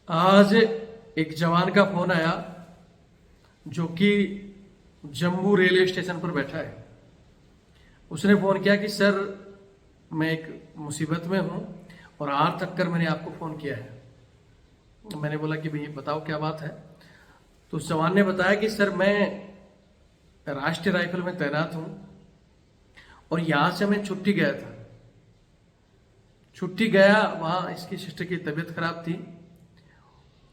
आज एक जवान का फोन आया जो कि जम्मू रेलवे स्टेशन पर बैठा है। उसने फोन किया कि सर मैं एक मुसीबत में हूं और आर तक कर मैंने आपको फोन किया है। मैंने बोला कि भैया बताओ क्या बात है। तो उस जवान ने बताया कि सर मैं राष्ट्रीय राइफल में तैनात हूं और यहां से मैं छुट्टी गया था। छुट्टी गया, वहां इसकी सिस्टर की तबीयत खराब थी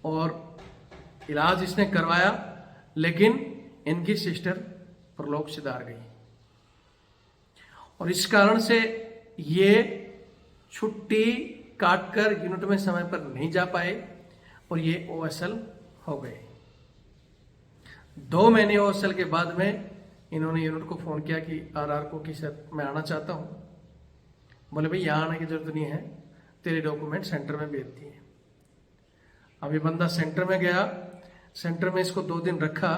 और इलाज इसने करवाया, लेकिन इनकी सिस्टर परलोक सिधार गई और इस कारण से ये छुट्टी काटकर यूनिट में समय पर नहीं जा पाए और ये ओएसएल हो गए। 2 महीने ओएसएल के बाद में इन्होंने यूनिट को फोन किया कि आरआर को कि सर मैं आना चाहता हूं। बोले भाई यहां आने की जरूरत नहीं है, तेरे डॉक्यूमेंट सेंटर में भेज दिए। अभी बंदा सेंटर में गया, सेंटर में इसको 2 दिन रखा।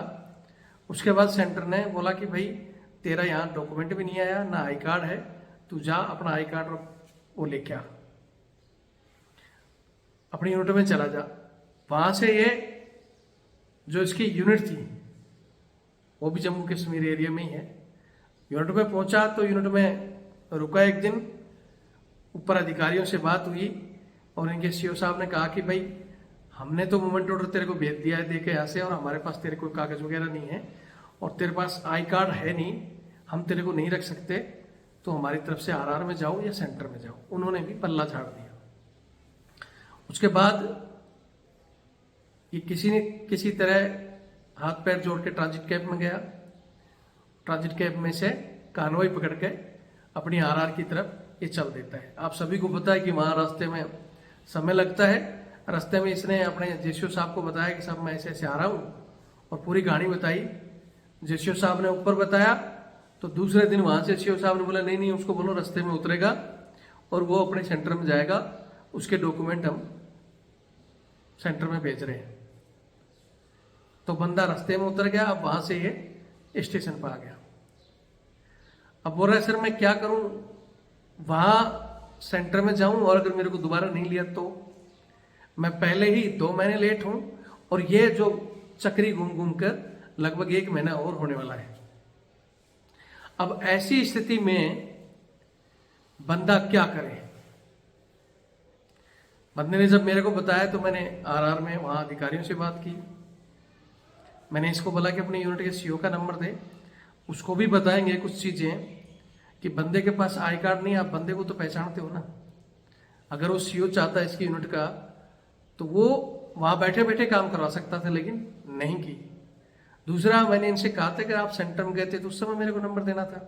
उसके बाद सेंटर ने बोला कि भाई तेरा यहाँ डॉक्यूमेंट भी नहीं आया, ना आई कार्ड है, तू जा अपना आई कार्ड वो लेके आ, अपनी यूनिट में चला जा। वहां से ये जो इसकी यूनिट थी वो भी जम्मू कश्मीर एरिया में ही है। यूनिट में पहुंचा तो यूनिट में रुका एक दिन, ऊपर अधिकारियों से बात हुई और इनके सीओ साहब ने कहा कि भाई हमने तो मूवमेंट ऑर्डर तेरे को भेज दिया है देके यहाँ से, और हमारे पास तेरे कोई कागज वगैरह नहीं है और तेरे पास आई कार्ड है नहीं, हम तेरे को नहीं रख सकते, तो हमारी तरफ से आरआर में जाओ या सेंटर में जाओ। उन्होंने भी पल्ला झाड़ दिया। उसके बाद ये किसी ने किसी तरह हाथ पैर जोड़ के ट्रांजिट कैंप में गया। ट्रांजिट कैंप में से कानवई पकड़ के अपनी आरआर की तरफ ये चल देता है। आप सभी को पता है कि वहां रास्ते में समय लगता है। रास्ते में इसने अपने जेसीओ साहब को बताया कि साहब मैं ऐसे ऐसे आ रहा हूं और पूरी कहानी बताई। जेसीओ साहब ने ऊपर बताया तो दूसरे दिन वहां से सीओ साहब ने बोला नहीं नहीं उसको बोलो रास्ते में उतरेगा और वो अपने सेंटर में जाएगा, उसके डॉक्यूमेंट हम सेंटर में भेज रहे हैं। तो बंदा रास्ते में उतर गया। अब वहां से ये स्टेशन पर आ गया। अब बोल रहा है सर मैं क्या करूं, वहां सेंटर में जाऊं और अगर मेरे को दोबारा नहीं लिया तो मैं पहले ही 2 महीने लेट हूं और ये जो चक्री घूम घूम कर लगभग 1 महीना और होने वाला है। अब ऐसी स्थिति में बंदा क्या करे। बंदे ने जब मेरे को बताया तो मैंने आरआर में वहां अधिकारियों से बात की। मैंने इसको बोला कि अपनी यूनिट के सीओ का नंबर दे, उसको भी बताएंगे कुछ चीजें कि बंदे के पास आई कार्ड नहीं, आप बंदे को तो पहचानते हो ना। अगर वो सीओ चाहता है इसकी यूनिट का तो वो वहां बैठे बैठे काम करवा सकता था, लेकिन नहीं की। दूसरा मैंने इनसे कहा था कि आप सेंटर में गए थे तो उस समय मेरे को नंबर देना था,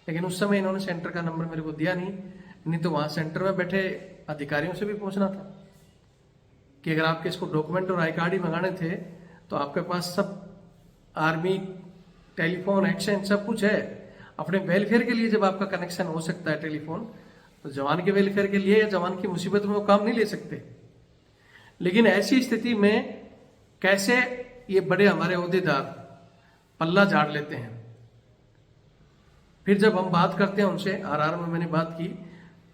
लेकिन उस समय इन्होंने सेंटर का नंबर मेरे को दिया नहीं तो वहां सेंटर में बैठे अधिकारियों से भी पूछना था कि अगर आपके इसको डॉक्यूमेंट और आई कार्ड ही मंगाने थे तो आपके पास सब आर्मी टेलीफोन एक्सचेंज सब कुछ है। अपने वेलफेयर के लिए जब आपका कनेक्शन हो सकता है टेलीफोन, तो जवान के वेलफेयर के लिए या जवान की मुसीबत में वो काम नहीं ले सकते। लेकिन ऐसी स्थिति में कैसे ये बड़े हमारे ओहदेदार पल्ला झाड़ लेते हैं। फिर जब हम बात करते हैं उनसे, आरआर में मैंने बात की,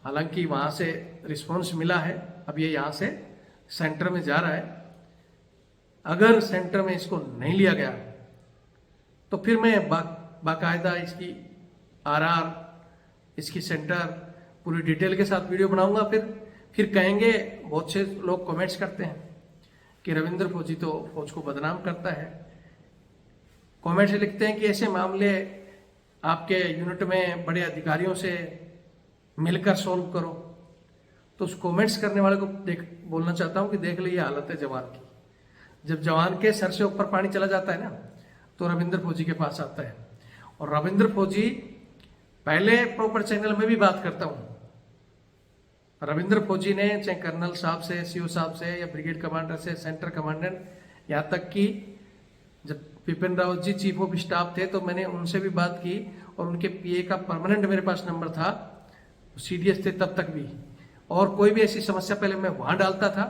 हालांकि वहां से रिस्पॉन्स मिला है। अब ये यहां से सेंटर में जा रहा है। अगर सेंटर में इसको नहीं लिया गया तो फिर मैं बाकायदा इसकी आरआर, इसकी सेंटर पूरी डिटेल के साथ वीडियो बनाऊंगा। फिर कहेंगे, बहुत से लोग कमेंट्स करते हैं कि रविंद्र फौजी तो फौज को बदनाम करता है। कमेंट से लिखते हैं कि ऐसे मामले आपके यूनिट में बड़े अधिकारियों से मिलकर सॉल्व करो। तो उस कमेंट्स करने वाले को बोलना चाहता हूं कि देख लो ये हालत है जवान की। जब जवान के सर से ऊपर पानी चला जाता है ना तो रविंद्र फौजी के पास आता है। और रविंद्र फौजी पहले प्रॉपर चैनल में भी बात करता हूं। रविंद्र फौजी ने चाहे कर्नल साहब से, सीओ साहब से या ब्रिगेड कमांडर से, सेंटर कमांडेंट, यहाँ तक कि जब Bipin Rawat ji chief of staff थे तो मैंने उनसे भी बात की और उनके पीए का परमानेंट मेरे पास नंबर था, सीडीएस थे तब तक भी। और कोई भी ऐसी समस्या पहले मैं वहां डालता था।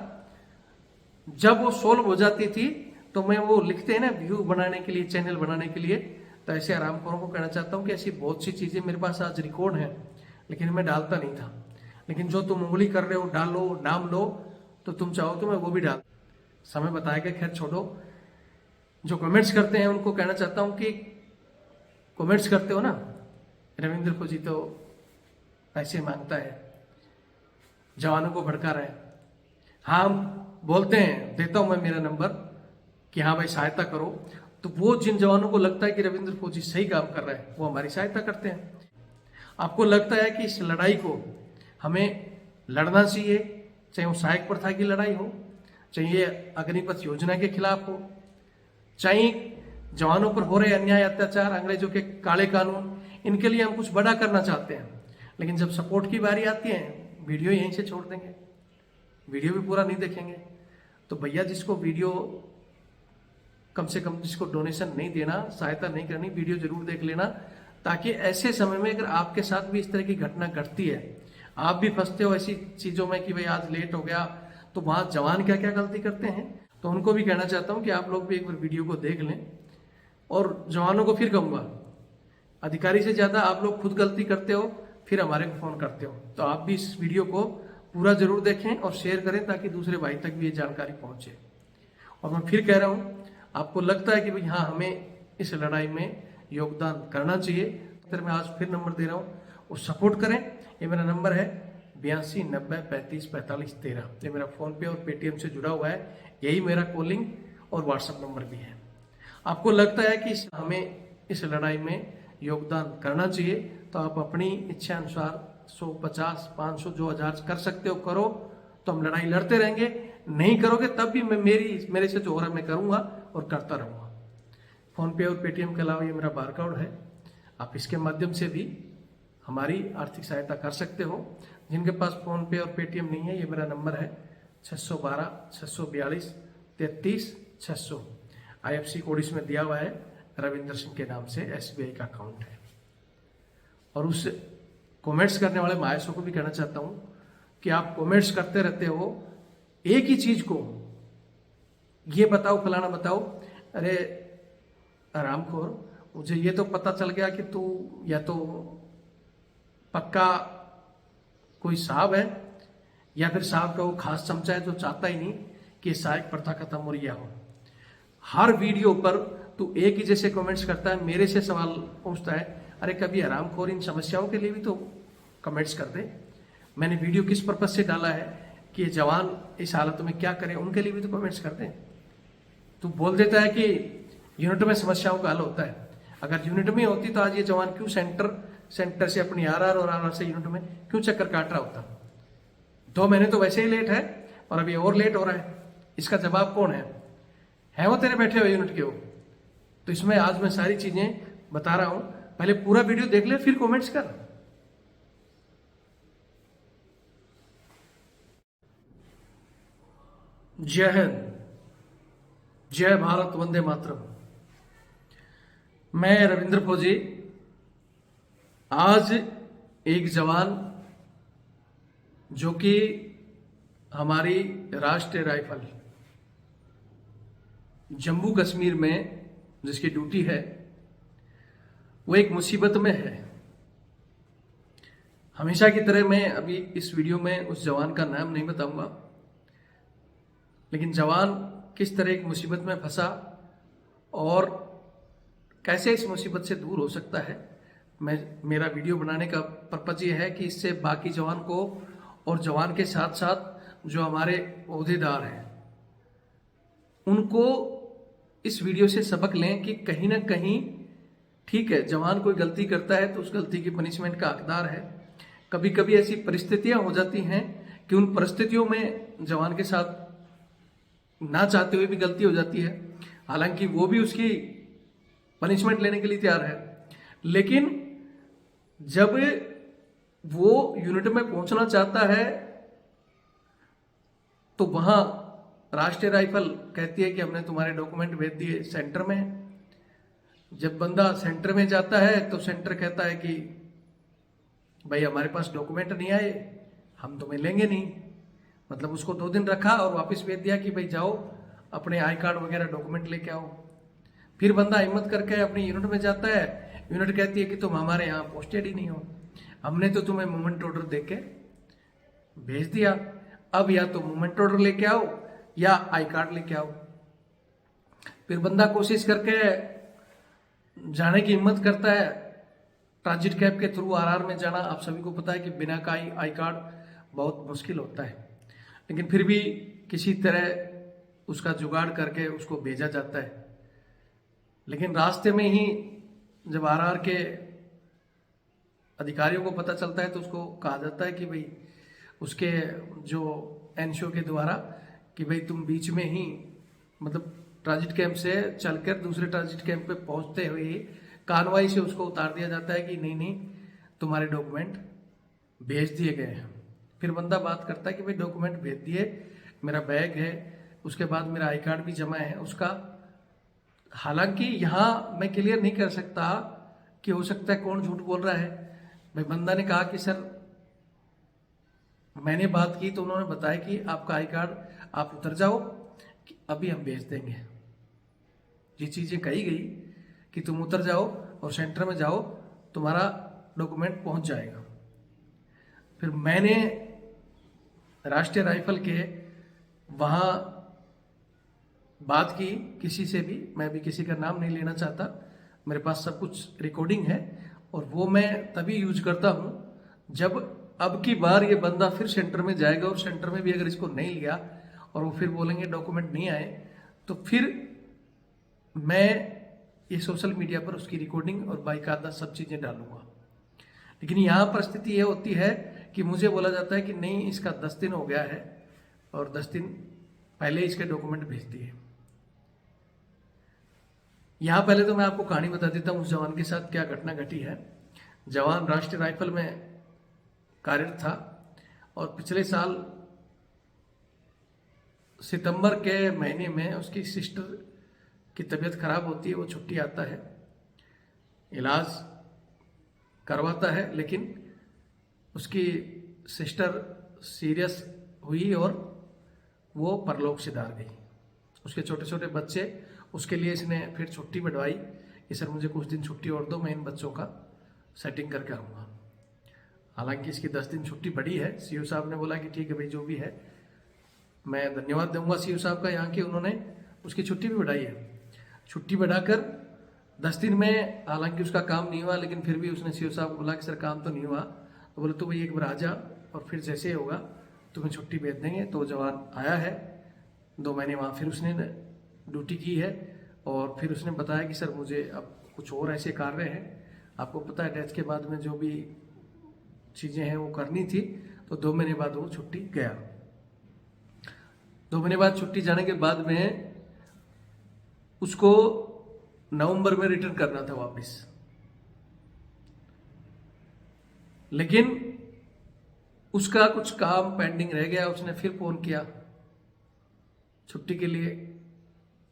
जब वो सोल्व हो जाती थी तो मैं वो लिखते हैं ना व्यू बनाने के लिए, चैनल बनाने के लिए, तो ऐसे आरामखोरों को कहना चाहता हूँ कि ऐसी बहुत सी चीजें मेरे पास आज रिकॉर्ड है लेकिन मैं डालता नहीं था। लेकिन जो तुम उंगली कर रहे हो, डालो, नाम लो, तो तुम चाहो तो मैं वो भी डाल। समय बताएगा, खैर छोड़ो। जो कमेंट्स करते हैं उनको कहना चाहता हूं कि कमेंट्स करते हो ना, रविंद्र फौजी तो पैसे मांगता है, जवानों को भड़का रहे हैं। हाँ, हम बोलते हैं, देता हूं मैं मेरा नंबर कि हाँ भाई सहायता करो, तो वो जिन जवानों को लगता है कि रविंद्र फौजी सही काम कर रहा है वो हमारी सहायता करते हैं। आपको लगता है कि इस लड़ाई को हमें लड़ना चाहिए, चाहे वो सहायक प्रथा की लड़ाई हो, चाहे ये अग्निपथ योजना के खिलाफ हो, चाहे जवानों पर हो रहे अन्याय अत्याचार, अंग्रेजों के काले कानून, इनके लिए हम कुछ बड़ा करना चाहते हैं, लेकिन जब सपोर्ट की बारी आती है वीडियो यहीं से छोड़ देंगे, वीडियो भी पूरा नहीं देखेंगे। तो भैया जिसको वीडियो कम से कम, जिसको डोनेशन नहीं देना, सहायता नहीं करनी, वीडियो जरूर देख लेना, ताकि ऐसे समय में अगर आपके साथ भी इस तरह की घटना घटती है, आप भी फंसते हो ऐसी चीजों में कि भाई आज लेट हो गया, तो वहां जवान क्या क्या गलती करते हैं, तो उनको भी कहना चाहता हूं कि आप लोग भी एक बार वीडियो को देख लें। और जवानों को फिर कहूंगा, अधिकारी से ज्यादा आप लोग खुद गलती करते हो, फिर हमारे को फोन करते हो, तो आप भी इस वीडियो को पूरा जरूर देखें और शेयर करें ताकि दूसरे भाई तक भी ये जानकारी पहुंचे। और मैं फिर कह रहा हूं, आपको लगता है कि भाई हाँ हमें इस लड़ाई में योगदान करना चाहिए, तो मैं आज फिर नंबर दे रहा हूँ, वो सपोर्ट करें। ये मेरा नंबर है 82 90 35 45 13। ये मेरा फोन पे और पेटीएम से जुड़ा हुआ है, यही मेरा कॉलिंग और व्हाट्सएप नंबर भी है। आपको लगता है कि हमें इस लड़ाई में योगदान करना चाहिए, तो आप अपनी इच्छा अनुसार 100 50 500 जो 1000 कर सकते हो करो, तो हम लड़ाई लड़ते रहेंगे। नहीं करोगे तब भी मैं मेरे से जो हो रहा है मैं करूंगा और करता रहूंगा। फोन पे और पेटीएम के अलावा ये मेरा बारकोड है, आप इसके माध्यम से भी हमारी आर्थिक सहायता कर सकते हो। जिनके पास फोन पे और पेटीएम नहीं है, ये मेरा नंबर है 612 642 33 600। IFSC कोड इसमें दिया हुआ है, रविंद्र सिंह के नाम से SBI का अकाउंट है। और उस कमेंट्स करने वाले मायसों को भी कहना चाहता हूं कि आप कमेंट्स करते रहते हो एक ही चीज को, ये बताओ फलाना बताओ, अरे आरामखोर, मुझे ये तो पता चल गया कि तू या तो पक्का कोई साहब है या फिर साहब का वो खास चमचा है जो चाहता ही नहीं कि सहायक प्रथा खत्म हो रही हो। हर वीडियो पर तू एक ही जैसे कमेंट्स करता है, मेरे से सवाल पूछता है, अरे कभी आरामखोर इन समस्याओं के लिए भी तो कमेंट्स कर दे। मैंने वीडियो किस पर्पज से डाला है कि जवान इस हालत में क्या करें, उनके लिए भी तो कमेंट्स कर दे। तू बोल देता है कि यूनिट में समस्याओं का हल होता है, अगर यूनिट में होती तो आज ये जवान क्यों सेंटर से अपनी RR और RR से यूनिट में क्यों चक्कर काट रहा होता। 2 महीने तो वैसे ही लेट है और अभी और लेट हो रहा है, इसका जवाब कौन है वो तेरे बैठे हुए यूनिट के हो। तो इसमें आज मैं सारी चीजें बता रहा हूं, पहले पूरा वीडियो देख ले फिर कमेंट्स कर। जय हिंद, जय भारत, वंदे मातरम। मैं रविंद्र फौजी आज एक जवान जो कि हमारी राष्ट्रीय राइफल जम्मू कश्मीर में जिसकी ड्यूटी है, वो एक मुसीबत में है। हमेशा की तरह मैं अभी इस वीडियो में उस जवान का नाम नहीं बताऊंगा, लेकिन जवान किस तरह एक मुसीबत में फंसा और कैसे इस मुसीबत से दूर हो सकता है, मेरा वीडियो बनाने का पर्पज ये है कि इससे बाकी जवान को और जवान के साथ साथ जो हमारे ओहदेदार हैं उनको इस वीडियो से सबक लें कि कहीं ना कहीं ठीक है, जवान कोई गलती करता है तो उस गलती की पनिशमेंट का हकदार है। कभी कभी ऐसी परिस्थितियां हो जाती हैं कि उन परिस्थितियों में जवान के साथ ना चाहते हुए भी गलती हो जाती है, हालांकि वो भी उसकी पनिशमेंट लेने के लिए तैयार है। लेकिन जब वो यूनिट में पहुंचना चाहता है तो वहां राष्ट्रीय राइफल कहती है कि हमने तुम्हारे डॉक्यूमेंट भेज दिए सेंटर में। जब बंदा सेंटर में जाता है तो सेंटर कहता है कि भाई हमारे पास डॉक्यूमेंट नहीं आए, हम तुम्हें लेंगे नहीं। मतलब उसको 2 दिन रखा और वापस भेज दिया कि भाई जाओ अपने आई कार्ड वगैरह डॉक्यूमेंट लेके आओ। फिर बंदा हिम्मत करके अपनी यूनिट में जाता है, यूनिट कहती है कि तुम हमारे यहाँ पोस्टेड ही नहीं हो, हमने तो तुम्हें मूवमेंट ऑर्डर देके भेज दिया, अब या तो मूवमेंट ऑर्डर लेके आओ या आई कार्ड लेके आओ। फिर बंदा कोशिश करके जाने की हिम्मत करता है, ट्रांजिट कैब के थ्रू आरआर में जाना आप सभी को पता है कि बिना का आई कार्ड बहुत मुश्किल होता है, लेकिन फिर भी किसी तरह उसका जुगाड़ करके उसको भेजा जाता है। लेकिन रास्ते में ही जब आरआर के अधिकारियों को पता चलता है तो उसको कहा जाता है कि भाई उसके जो एनसीओ के द्वारा कि भाई तुम बीच में ही मतलब ट्रांजिट कैंप से चलकर दूसरे ट्रांजिट कैंप पे पहुंचते हुए कार्रवाई से उसको उतार दिया जाता है कि नहीं नहीं तुम्हारे डॉक्यूमेंट भेज दिए गए हैं। फिर बंदा बात करता है कि भाई डॉक्यूमेंट भेज दिए, मेरा बैग है, उसके बाद मेरा आई कार्ड भी जमा है उसका। हालांकि यहाँ मैं क्लियर नहीं कर सकता कि हो सकता है कौन झूठ बोल रहा है। भाई बंदा ने कहा कि सर मैंने बात की तो उन्होंने बताया कि आपका आई कार्ड आप उतर जाओ कि अभी हम भेज देंगे। ये चीज़ें कही गई कि तुम उतर जाओ और सेंटर में जाओ, तुम्हारा डॉक्यूमेंट पहुंच जाएगा। फिर मैंने राष्ट्रीय राइफल के वहाँ बात की किसी से भी, मैं भी किसी का नाम नहीं लेना चाहता, मेरे पास सब कुछ रिकॉर्डिंग है और वो मैं तभी यूज करता हूँ जब अब की बार ये बंदा फिर सेंटर में जाएगा और सेंटर में भी अगर इसको नहीं लिया और वो फिर बोलेंगे डॉक्यूमेंट नहीं आए, तो फिर मैं ये सोशल मीडिया पर उसकी रिकॉर्डिंग और बाकायदा सब चीज़ें डालूंगा। लेकिन यहाँ परिस्थिति ये होती है कि मुझे बोला जाता है कि नहीं इसका 10 दिन हो गया है और 10 दिन पहले इसके डॉक्यूमेंट भेज दिए। यहाँ पहले तो मैं आपको कहानी बता देता हूँ उस जवान के साथ क्या घटना घटी है। जवान राष्ट्रीय राइफल में कार्यरत था और पिछले साल सितंबर के महीने में उसकी सिस्टर की तबीयत खराब होती है, वो छुट्टी आता है, इलाज करवाता है, लेकिन उसकी सिस्टर सीरियस हुई और वो परलोक सिधार गई। उसके छोटे छोटे बच्चे, उसके लिए इसने फिर छुट्टी बढ़वाई कि सर मुझे कुछ दिन छुट्टी और दो, मैं इन बच्चों का सेटिंग करके आऊँगा। हालांकि इसकी 10 दिन छुट्टी बढ़ी है। सीओ साहब ने बोला कि ठीक है भाई जो भी है, मैं धन्यवाद दूंगा सीओ साहब का यहाँ के उन्होंने उसकी छुट्टी भी बढ़ाई है। छुट्टी बढ़ाकर 10 दिन में हालांकि उसका काम नहीं हुआ, लेकिन फिर भी उसने सीओ साहब को बोला कि सर काम तो नहीं हुआ, तो बोले तो भाई एक बार आ जा और फिर जैसे ही होगा तुम्हें छुट्टी भेज देंगे। तो जवान आया है, 2 महीने वहाँ फिर उसने ड्यूटी की है और फिर उसने बताया कि सर मुझे अब कुछ और ऐसे कार्य हैं, आपको पता है डेथ के बाद में जो भी चीज़ें हैं वो करनी थी, तो 2 महीने बाद वो छुट्टी गया। 2 महीने बाद छुट्टी जाने के बाद में उसको नवंबर में रिटर्न करना था वापस, लेकिन उसका कुछ काम पेंडिंग रह गया। उसने फिर फोन किया छुट्टी के लिए,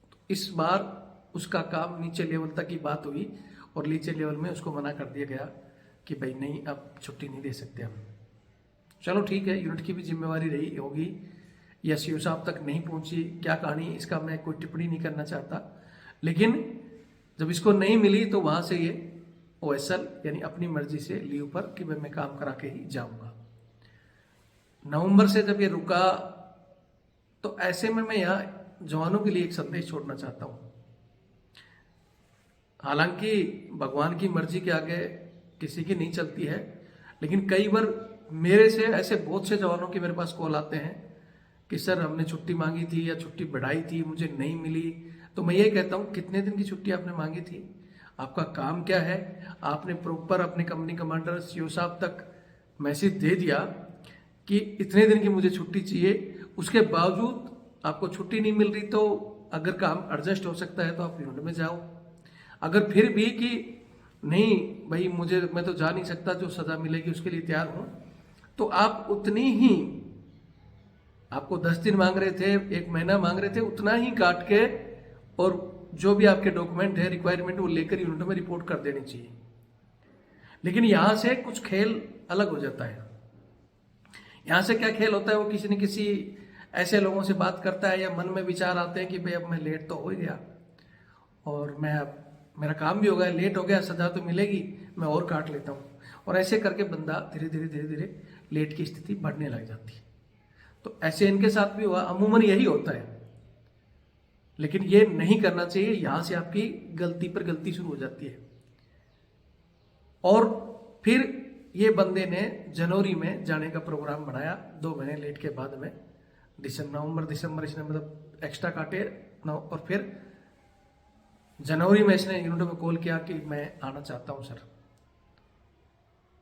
तो इस बार उसका काम नीचे लेवल तक की बात हुई और नीचे लेवल में उसको मना कर दिया गया कि भाई नहीं अब छुट्टी नहीं दे सकते हम। चलो ठीक है, यूनिट की भी जिम्मेवारी रही होगी या सीओ साहब तक नहीं पहुंची, क्या कहानी इसका मैं कोई टिप्पणी नहीं करना चाहता। लेकिन जब इसको नहीं मिली तो वहां से ये ओएसएल यानी अपनी मर्जी से लीव पर कि मैं काम करा के ही जाऊंगा। नवंबर से जब ये रुका तो ऐसे में मैं यहाँ जवानों के लिए एक संदेश छोड़ना चाहता हूँ। हालांकि भगवान की मर्जी के आगे किसी की नहीं चलती है, लेकिन कई बार मेरे से ऐसे बहुत से जवानों के मेरे पास कॉल आते हैं कि सर हमने छुट्टी मांगी थी या छुट्टी बढ़ाई थी, मुझे नहीं मिली। तो मैं ये कहता हूँ कितने दिन की छुट्टी आपने मांगी थी, आपका काम क्या है, आपने प्रॉपर अपने कंपनी कमांडर सीओ साहब तक मैसेज दे दिया कि इतने दिन की मुझे छुट्टी चाहिए, उसके बावजूद आपको छुट्टी नहीं मिल रही, तो अगर काम एडजस्ट हो सकता है तो आप यूनिट में जाओ। अगर फिर भी कि नहीं भाई मैं तो जा नहीं सकता, जो सजा मिलेगी उसके लिए तैयार हूं, तो आप उतनी ही, आपको 10 दिन मांग रहे थे, 1 महीना मांग रहे थे, उतना ही काट के और जो भी आपके डॉक्यूमेंट है रिक्वायरमेंट वो लेकर यूनिट में रिपोर्ट कर देनी चाहिए। लेकिन यहां से कुछ खेल अलग हो जाता है। यहां से क्या खेल होता है, वो किसी न किसी ऐसे लोगों से बात करता है या मन में विचार आते हैं कि भाई अब मैं लेट तो हो ही गया और मैं अब मेरा काम भी हो गया, लेट हो गया, सजा तो मिलेगी, मैं और काट लेता हूँ। और ऐसे करके बंदा धीरे धीरे लेट की स्थिति बढ़ने लग जाती है। तो ऐसे इनके साथ भी हुआ। अमूमन यही होता है लेकिन ये नहीं करना चाहिए, यहां से आपकी गलती पर गलती शुरू हो जाती है। और फिर ये बंदे ने जनवरी में जाने का प्रोग्राम बनाया, 2 महीने लेट के बाद में, नवंबर दिसंबर इसने मतलब एक्स्ट्रा काटे और फिर जनवरी में इसने यूनिट में कॉल किया कि मैं आना चाहता हूं सर,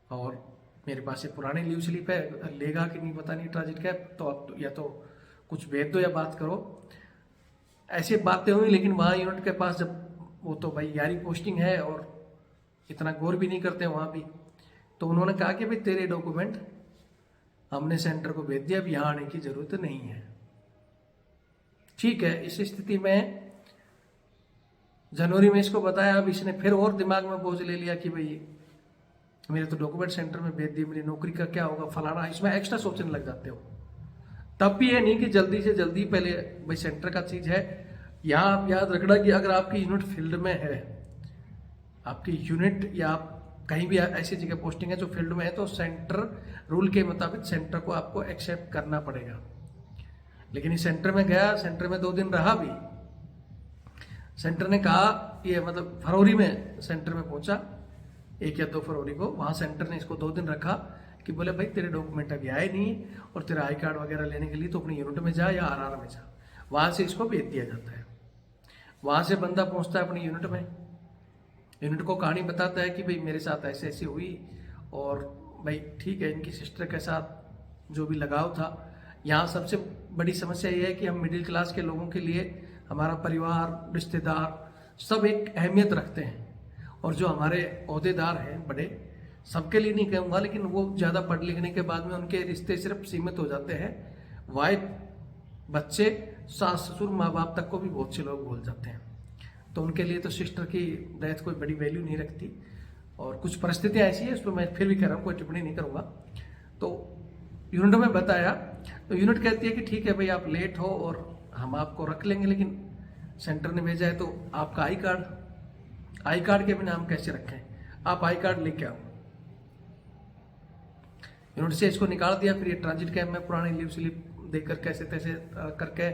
और मेरे पास ये पुरानी लीव स्लिप है, लेगा कि नहीं पता नहीं ट्रांजिट कैब, तो आप या तो कुछ भेज दो या बात करो। ऐसी बातें हुई, लेकिन वहाँ यूनिट के पास जब वो तो भाई यारी पोस्टिंग है और इतना गौर भी नहीं करते वहाँ भी, तो उन्होंने कहा कि भाई तेरे डॉक्यूमेंट हमने सेंटर को भेज दिया, अब यहाँ आने की जरूरत नहीं है। ठीक है, इस स्थिति में जनवरी में इसको बताया, अब इसने फिर और दिमाग में बोझ ले लिया कि भाई मेरे तो डॉक्यूमेंट सेंटर में भेज दिए, मेरी नौकरी का क्या होगा, फलाना, इसमें एक्स्ट्रा सोचने लग जाते हो। तब भी ये नहीं कि जल्दी से जल्दी, पहले भाई सेंटर का चीज है। यहाँ आप याद रखना कि अगर आपकी यूनिट फील्ड में है, आपकी यूनिट या आप कहीं भी ऐसी जगह पोस्टिंग है जो फील्ड में है, तो सेंटर रूल के मुताबिक सेंटर को आपको एक्सेप्ट करना पड़ेगा। लेकिन इस सेंटर में गया, सेंटर में 2 दिन रहा भी, सेंटर ने कहा, ये मतलब फरवरी में सेंटर में पहुंचा, 1 या 2 फरवरी को, वहां सेंटर ने इसको 2 दिन रखा कि बोले भाई तेरे डॉक्यूमेंट अभी आए नहीं, और तेरा आई कार्ड वगैरह लेने के लिए तो अपनी यूनिट में जा या आरआर में जा, वहां से इसको भेज दिया जाता है। वहां से बंदा पहुंचता है अपनी यूनिट में, यूनिट को कहानी बताता है कि भाई मेरे साथ ऐसे ऐसी हुई, और भाई ठीक है, इनकी सिस्टर के साथ जो भी लगाव था। यहाँ सबसे बड़ी समस्या ये है कि हम मिडिल क्लास के लोगों के लिए हमारा परिवार, रिश्तेदार सब एक अहमियत रखते हैं, और जो हमारे ओहदेदार हैं बड़े, सबके लिए नहीं कहूँगा, लेकिन वो ज़्यादा पढ़ लिखने के बाद में उनके रिश्ते सिर्फ सीमित हो जाते हैं। वाइफ, बच्चे, सास ससुर, माँ बाप तक को भी बहुत से लोग भूल जाते हैं, तो उनके लिए तो सिस्टर की डेथ कोई बड़ी वैल्यू नहीं रखती। और कुछ परिस्थितियाँ ऐसी है, उस पर मैं फिर भी कह रहा हूँ, कोई टिप्पणी नहीं करूँगा। तो यूनिट में बताया, तो यूनिट कहती है कि ठीक है भाई आप लेट हो और हम आपको रख लेंगे, लेकिन सेंटर ने भेजा है तो आपका आई कार्ड के बिना हम कैसे रखें, आप आई कार्ड लेके आओ। यूनिट से इसको निकाल दिया, फिर ये ट्रांजिट कैंप में पुरानी लीव स्लिप देकर कैसे तैसे करके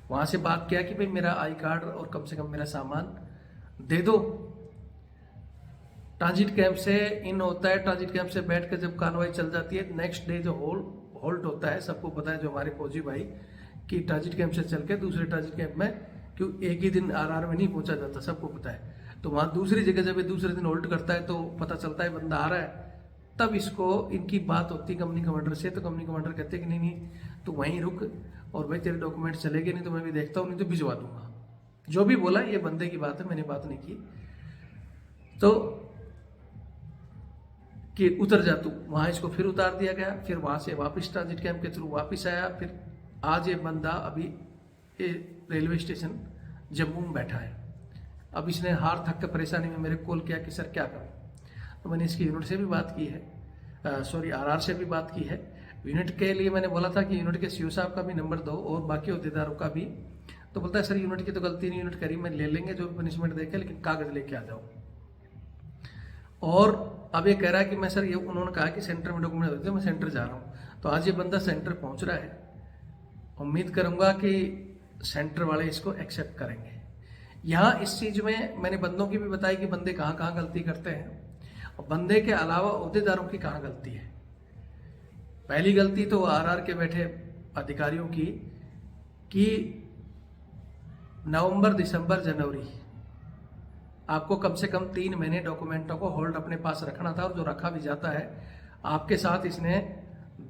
वहां से बात किया कि भाई मेरा आई कार्ड और कम से कम मेरा सामान दे दो। ट्रांजिट कैंप से इन होता है, ट्रांजिट कैंप से बैठ कर जब कार्रवाई चल जाती है, नेक्स्ट डे जो होल्ट होता है, सबको पता है जो हमारे फौजी भाई, कि ट्रांजिट कैंप से चल के दूसरे ट्रांजिट कैंप में, क्यों एक ही दिन आरआर में नहीं पहुंचा जाता, सबको पता है। तो वहां दूसरी जगह जब दूसरे दिन होल्ट करता है तो पता चलता है बंदा आ रहा है, तब इसको इनकी बात होती कंपनी कमांडर से, तो कंपनी कमांडर कहते हैं कि नहीं तो वहीं रुक, और भाई तेरे डॉक्यूमेंट चलेंगे नहीं तो मैं भी देखता हूँ, नहीं तो भिजवा दूंगा। जो भी बोला ये बंदे की बात है, मैंने बात नहीं की। तो कि उतर जा तू, वहां इसको फिर उतार दिया गया, फिर वहां से वापस ट्रांजिट कैंप के थ्रू वापस आया। फिर आज ये बंदा अभी ये रेलवे स्टेशन जम्मू में बैठा है। अब इसने हार थक कर परेशानी में मेरे कॉल किया कि सर क्या करूं, तो मैंने इसकी यूनिट से भी बात की है, सॉरी आरआर से भी बात की है। यूनिट के लिए मैंने बोला था कि यूनिट के सीओ साहब का भी नंबर दो और बाकी अहदेदारों का भी, तो बोलता है सर यूनिट की तो गलती नहीं, यूनिट करी में ले लेंगे जो भी पनिशमेंट देखे, लेकिन कागज लेके आ जाओ। और अब ये कह रहा है कि मैं सर ये, उन्होंने कहा कि सेंटर में डॉक्यूमेंट देते, मैं सेंटर जा रहा हूँ। तो आज ये बंदा सेंटर पहुंच रहा है, उम्मीद करूंगा कि सेंटर वाले इसको एक्सेप्ट करेंगे। यहाँ इस चीज में मैंने बंदों की भी बताई कि बंदे कहाँ कहाँ गलती करते हैं, और बंदे के अलावा अहदेदारों की कहाँ गलती है। पहली गलती तो आरआर के बैठे अधिकारियों की कि नवंबर, दिसंबर, जनवरी आपको कम से कम 3 महीने डॉक्यूमेंटों को होल्ड अपने पास रखना था, और जो रखा भी जाता है आपके साथ, इसने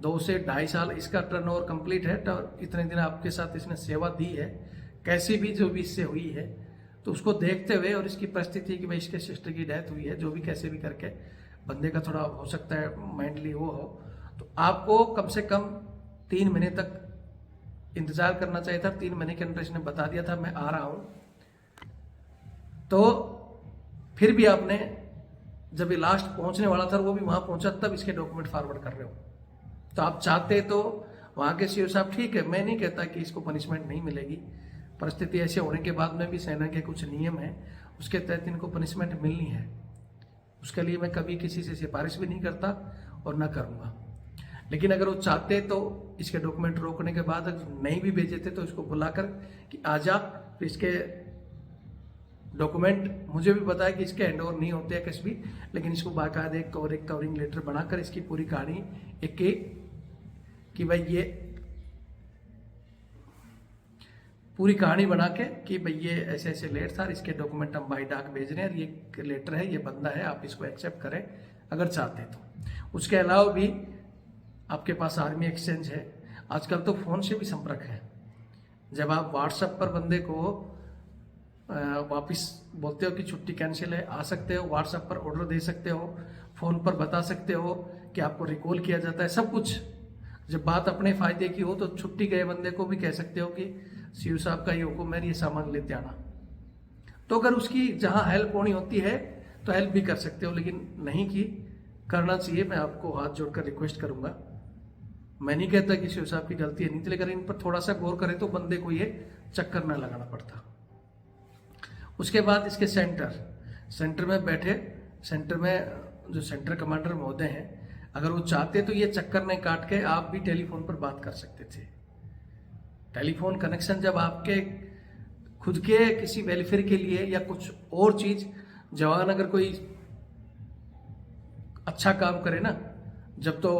2 से 2.5 साल इसका टर्नओवर कंप्लीट है, तो इतने दिन आपके साथ इसने सेवा दी है, कैसी भी जो भी इससे हुई है, तो उसको देखते हुए और इसकी परिस्थिति कि भाई इसके सिस्टर की डेथ हुई है, जो भी कैसे भी करके बंदे का थोड़ा हो सकता है मेंटली वो हो, तो आपको कम से कम 3 महीने तक इंतजार करना चाहिए था। 3 महीने के अंदर इसने बता दिया था मैं आ रहा हूं, तो फिर भी आपने जब ये लास्ट पहुंचने वाला था वो भी वहां पहुंचा, तब इसके डॉक्यूमेंट फॉरवर्ड कर रहे हो। तो आप चाहते तो वहां के सीओ साहब, ठीक है मैं नहीं कहता कि इसको पनिशमेंट नहीं मिलेगी, परिस्थिति ऐसे होने के बाद में भी सेना के कुछ नियम है, उसके तहत इनको पनिशमेंट मिलनी है। उसके लिए मैं कभी किसी से सिफारिश भी नहीं करता और ना करूंगा। लेकिन अगर वो चाहते तो इसके डॉक्यूमेंट रोकने के बाद अगर नहीं भी भेजे थे तो इसको बुलाकर कि आजा, फिर इसके डॉक्यूमेंट मुझे भी पता है कि इसके हैंड ओवर नहीं होते हैं किस भी, लेकिन इसको बाकायदा एक कवरिंग लेटर बनाकर इसकी पूरी कहानी एक कि भाई ये पूरी कहानी बना के कि भाई ये ऐसे ऐसे लेट था, इसके डॉक्यूमेंट हम बाई डाक भेज रहे हैं, ये लेटर है, ये बंदा है, आप इसको एक्सेप्ट करें अगर चाहते तो। उसके अलावा भी आपके पास आर्मी एक्सचेंज है, आजकल तो फ़ोन से भी संपर्क है। जब आप व्हाट्सएप पर बंदे को वापस बोलते हो कि छुट्टी कैंसिल है, आ सकते हो, व्हाट्सएप पर ऑर्डर दे सकते हो, फ़ोन पर बता सकते हो कि आपको रिकॉल किया जाता है, सब कुछ। जब बात अपने फ़ायदे की हो तो छुट्टी गए बंदे को भी कह सकते हो कि सीयू साहब का ये हुक्म है, ये सामान लेते आना। तो अगर उसकी जहाँ हेल्प होनी होती है तो हेल्प भी कर सकते हो, लेकिन नहीं की करना चाहिए। मैं आपको हाथ जोड़कर रिक्वेस्ट करूंगा। मैं नहीं कहता कि सीयू साहब की गलती है, नहीं, लेकिन इन पर थोड़ा सा गौर करें तो बंदे को ये चक्कर ना लगाना पड़ता। उसके बाद इसके सेंटर में बैठे, सेंटर में जो सेंटर कमांडर महोदय हैं, अगर वो चाहते तो ये चक्कर नहीं काट के आप भी टेलीफोन पर बात कर सकते थे। टेलीफोन कनेक्शन जब आपके खुद के किसी वेलफेयर के लिए या कुछ और चीज, जवान अगर कोई अच्छा काम करे ना, जब तो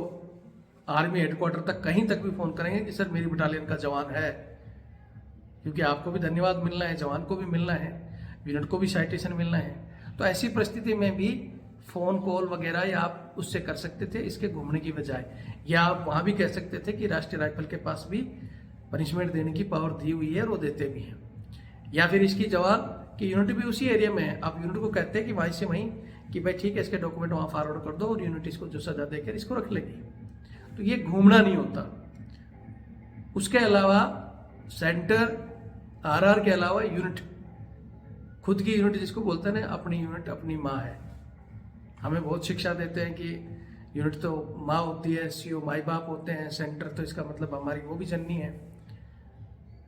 आर्मी हेडक्वार्टर तक कहीं तक भी फोन करेंगे कि सर मेरी बटालियन का जवान है, क्योंकि आपको भी धन्यवाद मिलना है, जवान को भी मिलना है, यूनिट को भी साइटेशन मिलना है। तो ऐसी परिस्थिति में भी फोन कॉल वगैरह या आप उससे कर सकते थे इसके घूमने की बजाय, या आप वहां भी कह सकते थे कि राष्ट्रीय राइफल के पास भी पनिशमेंट देने की पावर दी हुई है और वो देते भी हैं। या फिर इसकी जवान की यूनिट भी उसी एरिया में है, आप यूनिट को कहते हैं कि वहीं से वहीं कि भाई ठीक है इसके डॉक्यूमेंट वहां फॉरवर्ड कर दो और यूनिट इसको जो सजा देकर इसको रख लेगी। तो ये घूमना नहीं होता। उसके अलावा सेंटर आरआर के अलावा यूनिट, खुद की यूनिट जिसको बोलते हैं ना, अपनी यूनिट अपनी माँ है। हमें बहुत शिक्षा देते हैं कि यूनिट तो माँ होती है, सीओ माई बाप होते हैं, सेंटर तो इसका मतलब हमारी वो भी जननी है।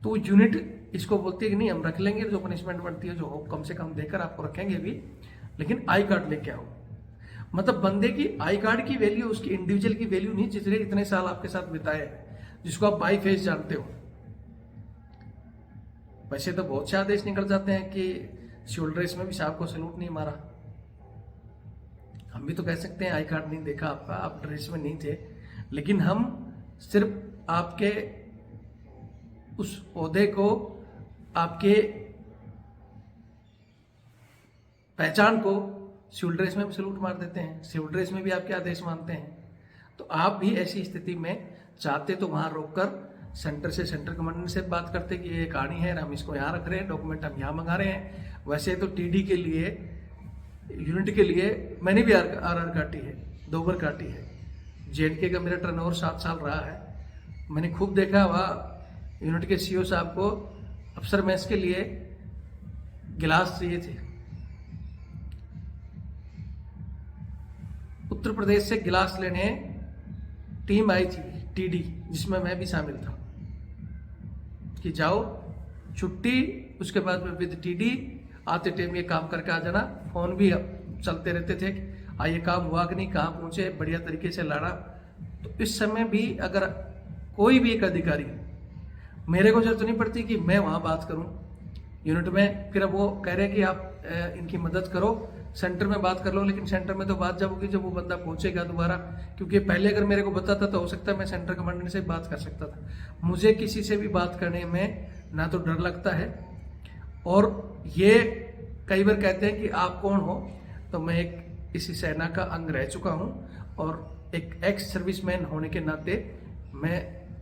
तो यूनिट इसको बोलती है कि नहीं हम रख लेंगे, जो पनिशमेंट बनती है जो हो कम से कम देकर आपको रखेंगे भी, लेकिन आई कार्ड लेके आओ। मतलब बंदे की आई कार्ड की वैल्यू उसकी इंडिविजुअल की वैल्यू नहीं, जिसने इतने साल आपके साथ बिताए, जिसको आप बाई फेस जानते हो। वैसे तो बहुत से आदेश निकल जाते हैं कि सिविल ड्रेस में भी साहब को सैल्यूट नहीं मारा। हम भी तो कह सकते हैं आई कार्ड नहीं देखा आपका, आप ड्रेस में नहीं थे, लेकिन हम सिर्फ आपके उस ओहदे को, आपके पहचान को सिविल ड्रेस में भी सैल्यूट मार देते हैं, सिविल ड्रेस में भी आपके आदेश मानते हैं। तो आप भी ऐसी स्थिति में चाहते तो वहां रोककर सेंटर से, सेंटर कमांडेंट से बात करते कि ये कहानी है, हम इसको यहाँ रख रहे हैं, डॉक्यूमेंट हम यहाँ मंगा रहे हैं। वैसे तो टीडी के लिए, यूनिट के लिए मैंने भी आरआर काटी है, 2 बार काटी है। जेएनके का मेरा टर्नओवर 7 साल रहा है। मैंने खूब देखा वहाँ यूनिट के सीओ साहब को अफसर मैस के लिए गिलास चाहिए थे, उत्तर प्रदेश से गिलास लेने टीम आई थी टीडी, जिसमें मैं भी शामिल था, कि जाओ छुट्टी, उसके बाद में विद टीडी आते टाइम ये काम करके आ जाना। फोन भी चलते रहते थे, ये काम हुआ कि नहीं, कहाँ पहुंचे, बढ़िया तरीके से लड़ा। तो इस समय भी अगर कोई भी एक अधिकारी, मेरे को जरूरत नहीं पड़ती कि मैं वहां बात करूं यूनिट में, फिर अब वो कह रहे हैं कि आप इनकी मदद करो, सेंटर में बात कर लो। लेकिन सेंटर में तो बात जब होगी जब वो बंदा पहुंचेगा दोबारा, क्योंकि पहले अगर मेरे को बताता तो हो सकता है मैं सेंटर कमांडेंट से बात कर सकता था। मुझे किसी से भी बात करने में ना तो डर लगता है, और ये कई बार कहते हैं कि आप कौन हो, तो मैं एक इसी सेना का अंग रह चुका हूं, और एक एक्स सर्विसमैन होने के नाते मैं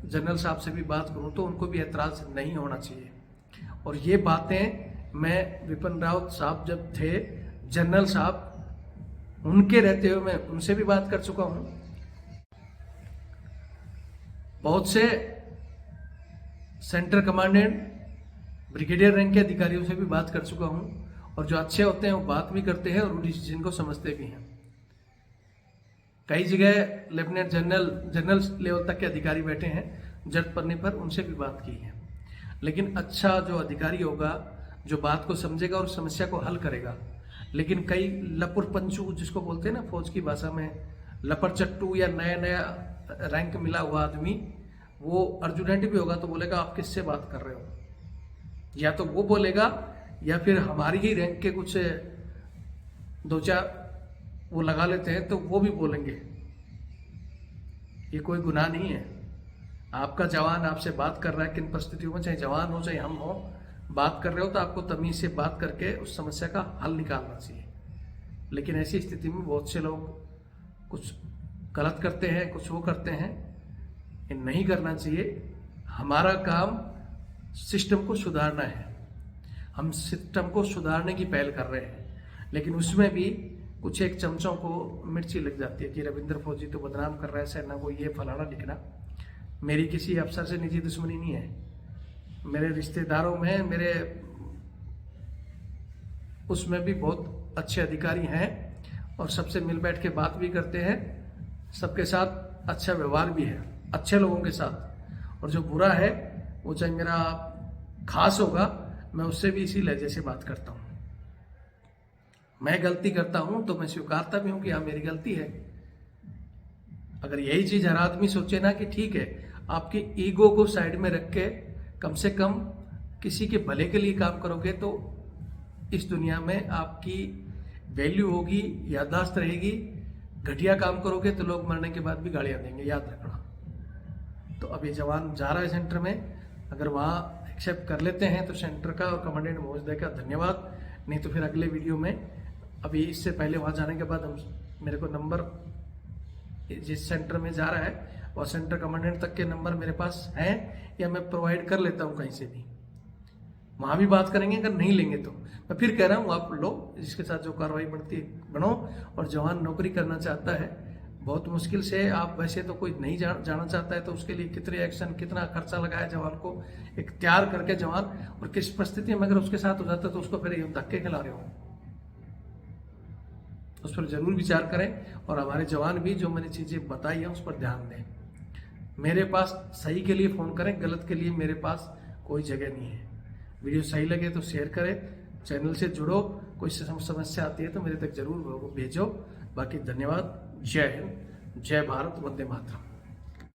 जनरल साहब से भी बात करूं तो उनको भी एतराज नहीं होना चाहिए। और ये बातें मैं विपिन रावत साहब जब थे जनरल साहब, उनके रहते हुए मैं उनसे भी बात कर चुका हूं, बहुत से सेंटर कमांडेंट, ब्रिगेडियर रैंक के अधिकारियों से भी बात कर चुका हूं, और जो अच्छे होते हैं वो बात भी करते हैं और डिसीजन को समझते भी हैं। कई जगह लेफ्टिनेंट जनरल लेवल तक के अधिकारी बैठे हैं, जरूरत पड़ने पर उनसे भी बात की है। लेकिन अच्छा जो अधिकारी होगा, जो बात को समझेगा और समस्या को हल करेगा। लेकिन कई लपुर पंचू जिसको बोलते हैं ना फौज की भाषा में, लपर चट्टू या नया नया रैंक मिला हुआ आदमी, वो अर्जुनेंट भी होगा तो बोलेगा आप किससे बात कर रहे हो, या तो वो बोलेगा या फिर हमारी ही रैंक के कुछ 2-4 वो लगा लेते हैं तो वो भी बोलेंगे। ये कोई गुनाह नहीं है। आपका जवान आपसे बात कर रहा है, किन परिस्थितियों में, चाहे जवान हो चाहे हम हो, बात कर रहे हो तो आपको तमीज से बात करके उस समस्या का हल निकालना चाहिए। लेकिन ऐसी स्थिति में बहुत से लोग कुछ गलत करते हैं, कुछ वो करते हैं, ये नहीं करना चाहिए। हमारा काम सिस्टम को सुधारना है, हम सिस्टम को सुधारने की पहल कर रहे हैं, लेकिन उसमें भी कुछ एक चमचों को मिर्ची लग जाती है कि रविंद्र फौजी तो बदनाम कर रहा है सेना को, ये फलाना लिखना। मेरी किसी अफसर से निजी दुश्मनी नहीं है, मेरे रिश्तेदारों में, मेरे उसमें भी बहुत अच्छे अधिकारी हैं और सबसे मिल बैठ के बात भी करते हैं, सबके साथ अच्छा व्यवहार भी है, अच्छे लोगों के साथ। और जो बुरा है वो चाहे मेरा खास होगा, मैं उससे भी इसी लहजे से बात करता हूँ। मैं गलती करता हूँ तो मैं स्वीकारता भी हूँ कि हाँ मेरी गलती है। अगर यही चीज हर आदमी सोचे ना कि ठीक है, आपकी ईगो को साइड में रख के कम से कम किसी के भले के लिए काम करोगे तो इस दुनिया में आपकी वैल्यू होगी, याददाश्त रहेगी। घटिया काम करोगे तो लोग मरने के बाद भी गालियां देंगे, याद रखना। तो अब ये जवान जा रहा है सेंटर में, अगर वहाँ एक्सेप्ट कर लेते हैं तो सेंटर का और कमांडेंट महोदय का धन्यवाद। नहीं तो फिर अगले वीडियो में, अभी इससे पहले वहाँ जाने के बाद मेरे को नंबर जिस सेंटर में जा रहा है और सेंटर कमांडेंट तक के नंबर मेरे पास हैं या मैं प्रोवाइड कर लेता हूँ कहीं से भी, वहाँ भी बात करेंगे। अगर नहीं लेंगे तो मैं फिर कह रहा हूँ आप लोग जिसके साथ जो कार्रवाई बनती है बनो। और जवान नौकरी करना चाहता है, बहुत मुश्किल से, आप वैसे तो कोई नहीं जाना चाहता है तो उसके लिए कितने एक्शन, कितना खर्चा लगाया जवान को एक तैयार करके जवान, और किस परिस्थिति में अगर उसके साथ हो जाता है तो उसको फिर धक्के खिला रहे हो, उस पर जरूर विचार करें। और हमारे जवान भी जो मैंने चीजें बताई हैं उस पर ध्यान दें। मेरे पास सही के लिए फोन करें, गलत के लिए मेरे पास कोई जगह नहीं है। वीडियो सही लगे तो शेयर करें, चैनल से जुड़ो, कोई समस्या आती है तो मेरे तक जरूर भेजो। बाकी धन्यवाद। जय हिंद, जय भारत, वंदे मातरम।